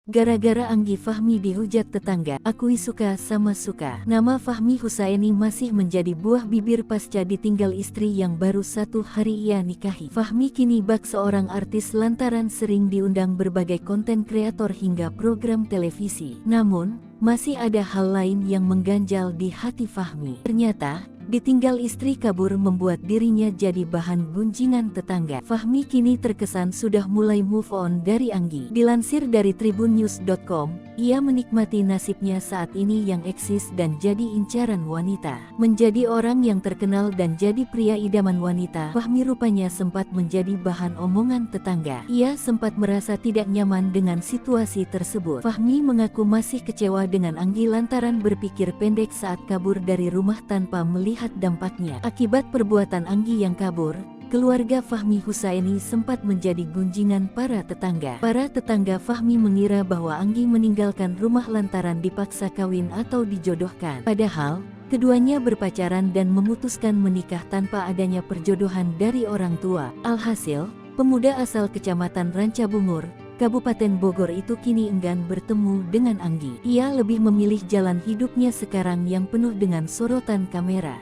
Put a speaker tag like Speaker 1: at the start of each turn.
Speaker 1: Gara-gara Anggi Fahmi dihujat tetangga, akui suka sama suka. Nama Fahmi Husaini masih menjadi buah bibir pasca ditinggal istri yang baru 1 hari ia nikahi. Fahmi kini bak seorang artis lantaran sering diundang berbagai konten kreator hingga program televisi. Namun, masih ada hal lain yang mengganjal di hati Fahmi. Ternyata, ditinggal istri kabur membuat dirinya jadi bahan gunjingan tetangga. Fahmi kini terkesan sudah mulai move on dari Anggi. Dilansir dari tribunnews.com, ia menikmati nasibnya saat ini yang eksis dan jadi incaran wanita. Menjadi orang yang terkenal dan jadi pria idaman wanita, Fahmi rupanya sempat menjadi bahan omongan tetangga. Ia sempat merasa tidak nyaman dengan situasi tersebut. Fahmi mengaku masih kecewa dengan Anggi lantaran berpikir pendek saat kabur dari rumah tanpa melihat dampaknya. Akibat perbuatan Anggi yang kabur, keluarga Fahmi Husaini sempat menjadi gunjingan para tetangga. Para tetangga Fahmi mengira bahwa Anggi meninggalkan rumah lantaran dipaksa kawin atau dijodohkan. Padahal, keduanya berpacaran dan memutuskan menikah tanpa adanya perjodohan dari orang tua. Alhasil, pemuda asal Kecamatan Rancabungur, Kabupaten Bogor itu kini enggan bertemu dengan Anggi. Ia lebih memilih jalan hidupnya sekarang yang penuh dengan sorotan kamera.